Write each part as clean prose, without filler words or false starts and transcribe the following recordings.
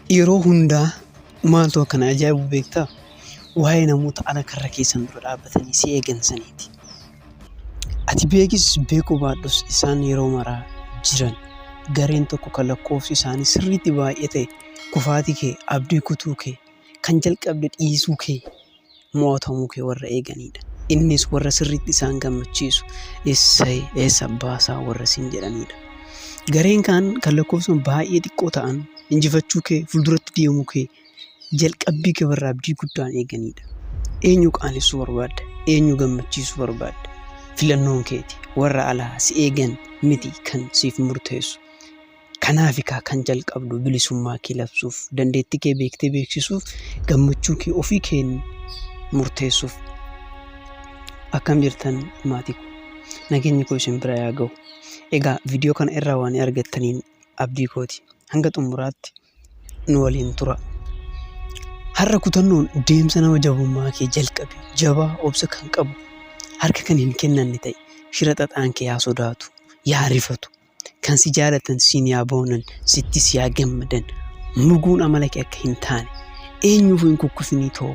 Yeroo hundaa maaltu akkana ajaa'ibu beektaa? Waa'ee namoota ala karra keessan dura dhaabbatanii si eegansaniiti. Ati beekis beekuu baadhus isaan yeroo maraa jiran gareen tokko kan lakkoofsi isaanii sirriitti baay'ee ta'e kufaatii kee, abdii kutuu kee, kan jalqabde dhiisuu kee, mo'atamuu kee warra eeganidha. Innis warra sirriitti isaan gammachiisu eessa baasaa warra siin jedhanidha. Gareen kaan kan lakkoofsan baay'ee xiqqoo ta'an injifachuu kee, fuulduratti deemuu kee, jalqabbii kee warra abdii guddaan eeganidha. Eenyu qaanessuu barbaadda? Eenyu gammachiisuu barbaadda? Filannoon keeti. Warra alaa si eegan miti kan siif murteessu. Kanaaf kan jalqabdu bilisummaa kee labsuuf, dandeettii kee beektee beeksisuuf, gammachuu kee ofii kee murteessuuf. Akkam jirtan maatii koo? Nageenyi koo isin bira yaa ga'u. Egaa viidiyoo kana irraa waan argattaniin abdii kooti. Hanga xumuraatti nu waliin tura. Har'a kutannoon deemsa nama jabummaa kee jalqabe, jabaa obsa kan qabu, harka kan hin kennanne ta'e, shira xaxaan kee yaa sodaatu, yaa rifatu, kan si jaalatan siin yaa boonan, sittis yaa gammadan, muguun amala kee akka hin taane, eenyuuf hin kukkufinii too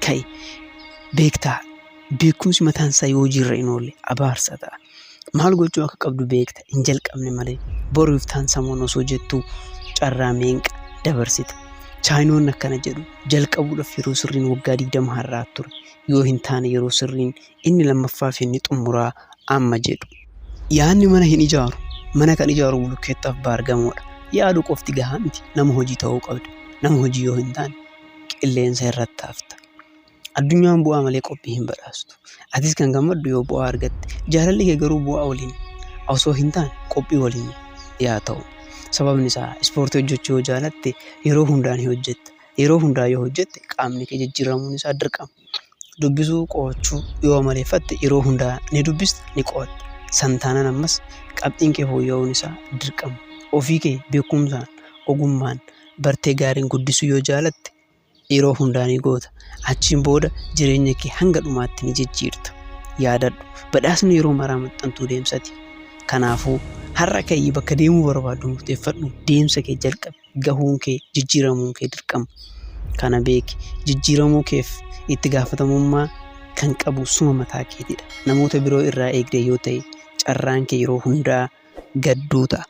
ka'e. Beektaa, beekumsi mataan isaa yoo jirra hin oolle abaarsa ta'a. Maal gochuu akka qabdu beekta, hin jalqabne malee boruuf taan samuun osoo jettuu carraa meenqa dabarsita. Chaayinoonni akkana jedhu, jalqabuudhaaf yeroo sirriin waggaa 20 har'aa ture, yoo hin taane yeroo sirriin inni lammaffaaf inni xumuraa amma jedhu. Yaadni mana hin ijaaru, mana kan ijaaru bulukkeettaaf baargamoodha. Yaadu qofti gahaa miti, nama hojii ta'uu qabda. Nama hojii yoo hin taane qilleensa irratti hafta. Addunyaan bu'aa malee qophii hin badhaastu. Atis kan gammaddu yoo bu'aa argatte, jaalalli kee garuu bu'aa waliin osoo hin taane qophii waliin yaa ta'u. Sababni isaa ispoortii hojjechuu yoo jaalatte yeroo hundaa ni hojjetta. Yeroo hundaa yoo hojjette qaamni kee jijjiiramuun isaa dirqama. Dubbisuu qo'achuu yoo maleeffatte yeroo hundaa ni dubbista ni qo'atta. Santaanan ammas qabxiin kee fooyya'uun isaa dirqama. Ofii kee beekumsaan, ogummaan, bartee gaariin guddisuu yoo jaalatte yeroo hundaa ni goota. Achiin booda jireenya kee hanga dhumaatti ni jijjiirta. Yaadadhu, badhaasni yeroo maraa maxxantuu deemsati. Kanaafuu har'a ka'ii bakka deemuu barbaaddu murteeffadhu. Deemsa kee jalqabi. Gahuun kee, jijjiiramuun kee dirqama. Kana beeki. Jijjiiramuu keef itti gaafatamummaa kan qabu suma mataa keetidha. Namoota biroo irraa eegdee yoo ta'e carraan kee yeroo hundaa gadduu ta'a.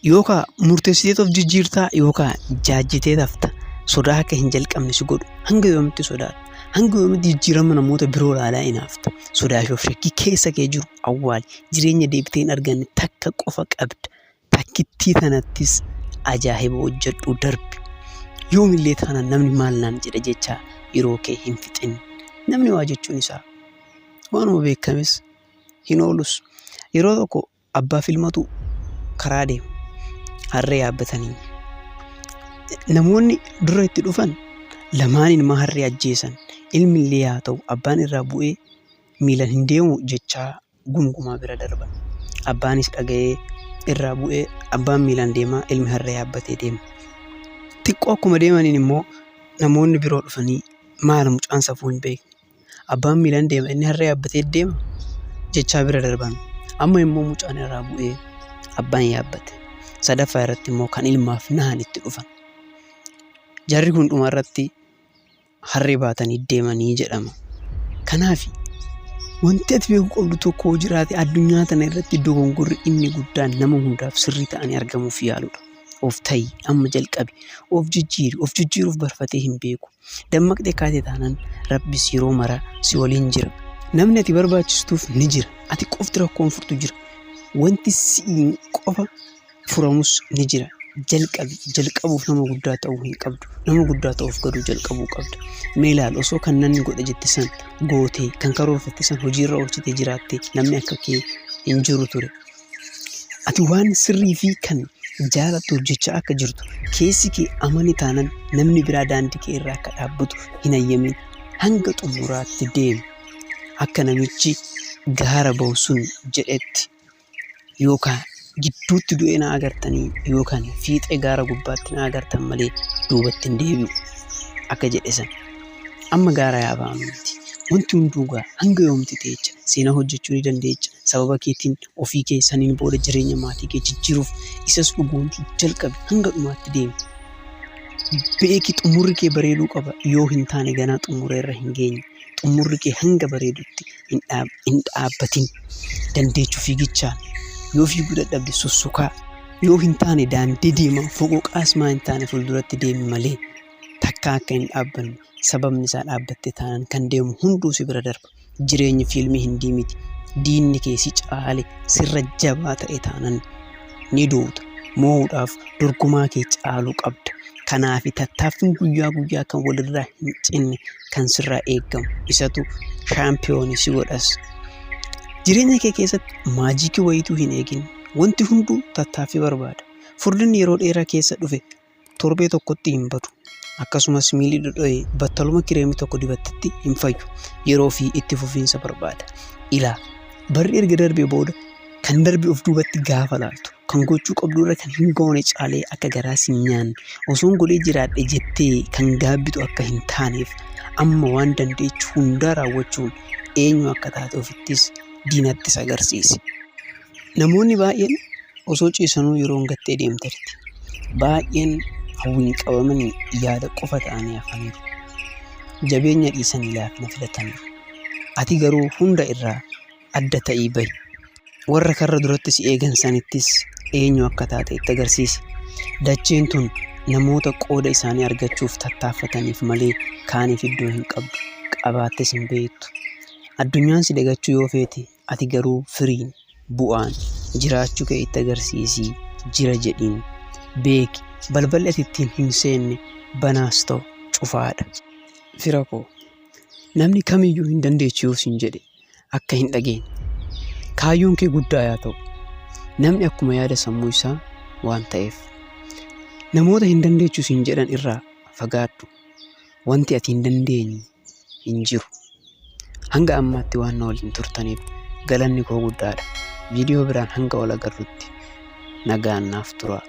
Yookaan murteessitee of jijjiirtaa yookaan jaajjitee hafta. Sodaa akka hin jalqabne si godhu. Hanga yoomitti sodaata? Hanga yoomitti jijjiirama namoota biroo ilaalaa hin hafta? Sodaa fi of shakkii keessa kee jiru awwaali. Jireenya deebitee hin arganne takka qofa qabda. Takkittii tanattis ajaa'iba hojjedhu darbi. Yoomillee taanaan namni maal naan jedha jechaa yeroo kee hin fixin. Namni waa jechuun isaa waanuma beekames hin oolus. Yeroo tokko abbaa fi ilmatu karaa deemu. Harree yaabbatanii. Namoonni dura itti dhufan lamaan ilma harree ajjeesan. Ilmi illee haa ta'u abbaan irraa bu'ee miilan hin deemu jechaa gungumaa bira darban. Abbaanis dhaga'ee irraa bu'ee abbaan miilan deemaa ilmi harree yaabbatee deema. Xiqqoo akkuma deemaniin immoo namoonni biroo dhufanii maal mucaan safuu hin beekne. Abbaan miilan deema inni harree yaabbatee deema jechaa bira darban. Amma immoo mucaan irraa bu'ee abbaan yaabbate. Sadaffaa irratti immoo kan ilmaaf nahan itti dhufan. Jarri kun dhuma irratti harree baatanii deemanii jedhama. Kanaaf wanti ati beekuu qabdu tokko jiraate addunyaa tana irratti dogongorri inni guddaan nama hundaaf sirrii ta'anii argamuuf yaaludha. Of ta'i amma jalqabi. Of jijjiiri. Of jijjiiruuf barfatee hin beeku. Dammaqxee kaatee taanaan Rabbis yeroo maraa si waliin jira. Namni ati barbaachistuuf ni jira. Ati qofti rakkoon furtu jira. Wanti si'iin qofa furamus ni jira. Jalqabuuf nama guddaa ta'uu hin qabdu. Nama guddaa ta'uuf gaduu jalqabuu qabda. Mee ilaali osoo kan namni godhe jette san gootee kan karoorfatte san hojiirra oolchitee jiraatte namni akka kee hin jiru ture. Ati waan sirrii fi kan jaalattu hojjechaa akka jirtu keessi kee amani taanaan namni biraa daandii kee irraa akka dhaabbatu hin hayyamin. Hanga xumuraatti deemi. Akka namichi gaara ba'u sun jedhetti yookaan gidduutti du'ee na agartanii yookaan fiixee gaara gubbaatti na agartan malee duubatti hin deebi'u akka jedhe san. Amma gaara yaabaa miti. Wanti hunduugaa hanga yoomti ta'echa seenaa hojjechuu ni dandeecha. Sababa keetiin ofii kee saniin booda jireenya maatii kee jijjiiruuf isas dhugoomsuu jalqabe hanga dhumaatti deemi. beeki xumurri kee bareeduu qaba. Yoo hin taane ganaa xumureerra hin geenye. Xumurri kee hanga bareedutti hin dhaabbatin. Dandeechuu fiigichaan yoo fiiguu dadhabde sussukaa. Yoo hin taane daandii deemaa foqoqaas maa hin taane fuulduratti deemi malee takka akka hin dhaabbanne. Sababni isaa dhaabbatte taanaan kan deemu hunduu si bira darba. Jireenyi fiilmii Hindii miti. Diinni kee si caale sirra jabaa ta'e taanaan ni duuta. Mo'uudhaaf dorgomaa kee caaluu qabda. Kanaaf tattaaffiin guyyaa guyyaa kan walirraa hin cinne kan sirraa eegamu isatu shaampiyoonii si godhas. Jireenya kee keessatti maajikii wayituu hin eegin. Wanti hunduu tattaaffii barbaada. Furdinni yeroo dheeraa keessa dhufe torbee tokkotti hin badu. Akkasumas miilli dhodho'ee battaluma kireemii tokko dibattetti hin fayyu. Yeroo fi itti fufiinsa barbaada. Ilaa barri erga darbee booda kan darbe of duubatti gaafa laaltu kan gochuu qabdurra kan hin goone caalee akka garaa si nyaanne osoon godhee jiraadhe jettee kan gaabbitu akka hin taaneef amma waan dandeechu hundaa raawwachuun eenyu akka taate ofittis diinattis agarsiisi. Namoonni baay'een osoo ciisanuu yeroo gattee deemteerti. Baay'een hawwiin qabamanii yaada qofa ta'anii hafaniiru. Jabeenya dhiisanii laafina filataniiru. Ati garuu hunda irraa adda ta'ii bahi. Warra karra duratti si eegan sanittis eenyu akka taate itti agarsiisi. Dacheen tun namoota qooda isaanii argachuuf tattaaffataniif malee kaaniif iddoo hin qabdu. Qabaattes hin beektu. Addunyaan si dagachuu yoo feete ati garuu firiin bu'aan jiraachuu kee itti agarsiisii jira jedhiin. Beeki balballi ati ittiin hin seenne banaas ta'u cufaadha. Fira koo namni kamiyyuu hin dandeechuu siin jedhe akka hin dhageenye. Kaayyoon kee guddaa yaa ta'u namni akkuma yaada sammuu isaa waan ta'eef namoota hin dandeechuu siin jedhan irraa fagaadhu. Wanti ati hin dandeenye hin jiru. Hanga ammaatti waan na waliin turtaniif galanni koo guddaadha. Viidiyoo biraan hanga wal agarrutti nagaan naaf turaa.